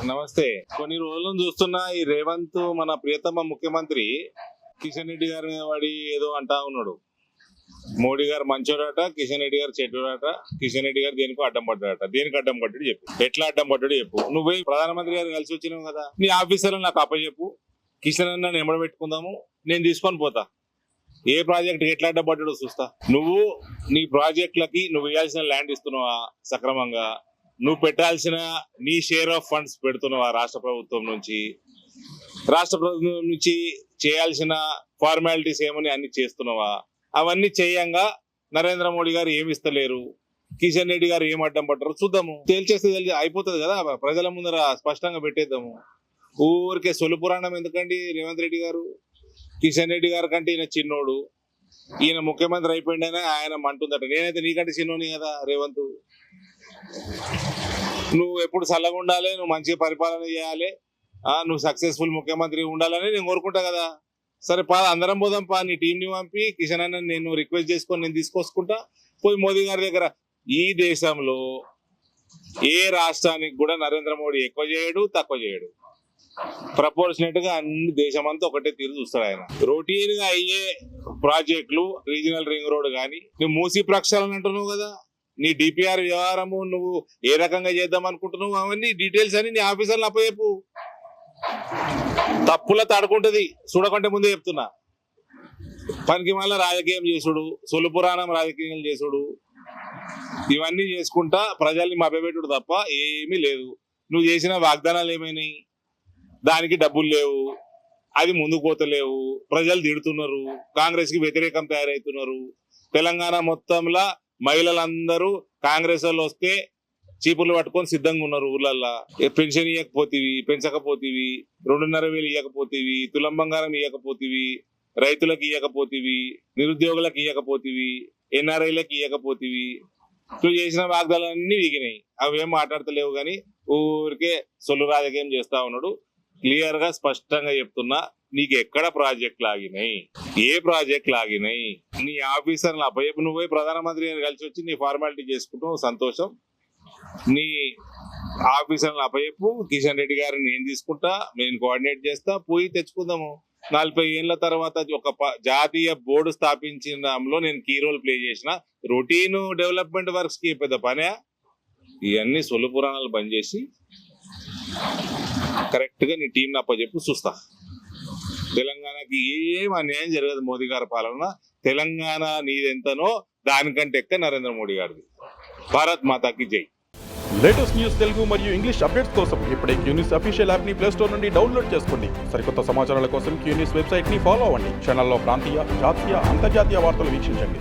నమస్తే. కొన్ని రోజుల నుంచి చూస్తున్నా ఈ రేవంత్ మన ప్రియతమ ముఖ్యమంత్రి కిషన్ రెడ్డి గారి మీద వాడి ఏదో అంటా ఉన్నాడు. మోడీ గారు మంచోడట, కిషన్ రెడ్డి గారు చెడ్డోడట, కిషన్ రెడ్డి గారు దేనికి అడ్డం పడ్డాడట. దేనికి అడ్డం పడ్డాడు చెప్పు, ఎట్లా అడ్డం పడ్డాడు చెప్పు. నువ్వు పోయి ప్రధానమంత్రి గారు కలిసి వచ్చినావు కదా, నీ ఆఫీసర్లు నాకు అప్పచెప్పు, కిషన్ అన్న ఎంబడ పెట్టుకుందాము, నేను తీసుకొని పోతా. ఏ ప్రాజెక్ట్ ఎట్లా అడ్డం పడ్డాడో చూస్తా. నువ్వు నీ ప్రాజెక్టులకి నువ్వు వేయాల్సిన ల్యాండ్ ఇస్తున్నావా సక్రమంగా, నువ్వు పెట్టాల్సిన నీ షేర్ ఆఫ్ ఫండ్స్ పెడుతున్నావా రాష్ట్ర ప్రభుత్వం నుంచి, రాష్ట్ర ప్రభుత్వం నుంచి చేయాల్సిన ఫార్మాలిటీస్ ఏమని అన్ని చేస్తున్నావా, అవన్నీ చేయంగా నరేంద్ర మోడీ గారు ఏమి ఇస్తలేరు, కిషన్ రెడ్డి గారు ఏం అడ్డం పడ్డారు చూద్దాము. తేల్చేస్తే అయిపోతుంది కదా, ప్రజల ముందర స్పష్టంగా పెట్టేద్దాము. ఊరికే సొలు పురాణం ఎందుకండి రేవంత్ రెడ్డి గారు. కిషన్ రెడ్డి గారి కంటే ఈయన చిన్నోడు, ఈయన ముఖ్యమంత్రి అయిపోయిందనే ఆయన అంటుందట. నేనైతే నీకంటే చిన్నోని కదా రేవంత్. నువ్వు ఎప్పుడు చల్లగా ఉండాలి, నువ్వు మంచిగా పరిపాలన చేయాలి, నువ్వు సక్సెస్ఫుల్ ముఖ్యమంత్రి ఉండాలని నేను కోరుకుంటా కదా. సరే పా, అందరం పోదాం పా, నీ టీంని పంపి కిషన్ అన్న నేను రిక్వెస్ట్ చేసుకొని నేను తీసుకొచ్చుకుంటా. పోయి మోదీ గారి దగ్గర, ఈ దేశంలో ఏ రాష్ట్రానికి కూడా నరేంద్ర మోడీ ఎక్కువ చేయడు తక్కువ చేయడు, ప్రపోర్షనేట్ గా అన్ని దేశమంతా ఒకటే తీరు చూస్తాడు ఆయన. రొటీన్ గా అయ్యే ప్రాజెక్టులు, రీజనల్ రింగ్ రోడ్ కానీ, నువ్వు మూసీ ప్రక్షాళన అంటున్నావు కదా, నీ డిపిఆర్ వ్యవహారము నువ్వు ఏ రకంగా చేద్దాం అనుకుంటున్నావు, అవన్నీ డీటెయిల్స్ అని నీ ఆఫీసర్లు అప్పచెప్పు. తప్పుల తడుకుంటది చూడకంటే ముందే చెప్తున్నా. పనికి మళ్ళీ రాజకీయం చేసుడు, సొలు పురాణం రాజకీయం చేసుడు, ఇవన్నీ చేసుకుంటా ప్రజల్ని మభ్యపెట్టుడు తప్ప ఏమీ లేదు. నువ్వు చేసిన వాగ్దానాలు ఏమైనాయి, దానికి డబ్బులు లేవు, అది ముందుకు పోతలేవు, ప్రజలు తిడుతున్నారు, కాంగ్రెస్ కి వ్యతిరేకం తయారవుతున్నారు. తెలంగాణ మొత్తంలో మహిళలందరూ కాంగ్రెస్ వాళ్ళు వస్తే చీపులు పట్టుకొని సిద్ధంగా ఉన్నారు ఊర్లల్లా. పెన్షన్ ఇవ్వకపోతేవి, పెంచకపోతేవి, 2,500 ఇవ్వకపోతేవి, తులం బంగారం ఇవ్వకపోతేవి, రైతులకు ఇవ్వకపోతేవి, నిరుద్యోగులకు ఇవ్వకపోతేవి, ఎన్ఆర్ఐలకు ఇవ్వకపోతేవి. నువ్వు చేసిన వాగ్దానాలన్నీ వీగినాయి, అవేం మాట్లాడతలేవు. కానీ ఊరికే సొల్లు రాజకీయం చేస్తా ఉన్నాడు. క్లియర్ గా స్పష్టంగా చెప్తున్నా, నీకు ఎక్కడ ప్రాజెక్టులు ఆగినాయి, ఏ ప్రాజెక్టులు ఆగినాయి, నీ ఆఫీసర్లు అప్పచెప్పు. నువ్వు పోయి ప్రధానమంత్రి గారు కలిసి వచ్చి నీ ఫార్మాలిటీ చేసుకుంటావు, సంతోషం. నీ ఆఫీసర్లు అప్పచెప్పు, కిషన్ రెడ్డి గారిని నేను తీసుకుంటా, నేను కోఆర్డినేట్ చేస్తా, పోయి తెచ్చుకుందాము. 40 ఏళ్ల తర్వాత ఒక జాతీయ బోర్డు స్థాపించడంలో నేను కీ రోల్ ప్లే చేసిన. రొటీన్ డెవలప్మెంట్ వర్క్స్ కి పెద్ద పనే. ఇవన్నీ సొల్లు పురాణాలు బంద్ చేసి కరెక్ట్ గా నీ టీంని అప్పచెప్పు, చూస్తా. తెలంగాణకి ఏం అన్యాయం జరగదు మోదీ గారి పాలన. తెలంగాణ నీదెంతనో దానికంటే ఎక్క నరేంద్ర మోడీ గారిది. భారత్ మాతాకి జై. లేటెస్ట్ న్యూస్ తెలుగు మరియు ఇంగ్లీష్ అప్డేట్స్ కోసం ఇప్పుడే క్యూన్యూస్ అఫీషియల్ యాప్ ని ప్లే స్టోర్ నుండి డౌన్లోడ్ చేసుకోండి. సరికొత్త సమాచారాల కోసం క్యూన్యూస్ వెబ్సైట్ ని ఫాలో అవ్వండి. ఛానల్లో ప్రాంతీయ, జాతీయ, అంతర్జాతీయ వార్తలు వీక్షించండి.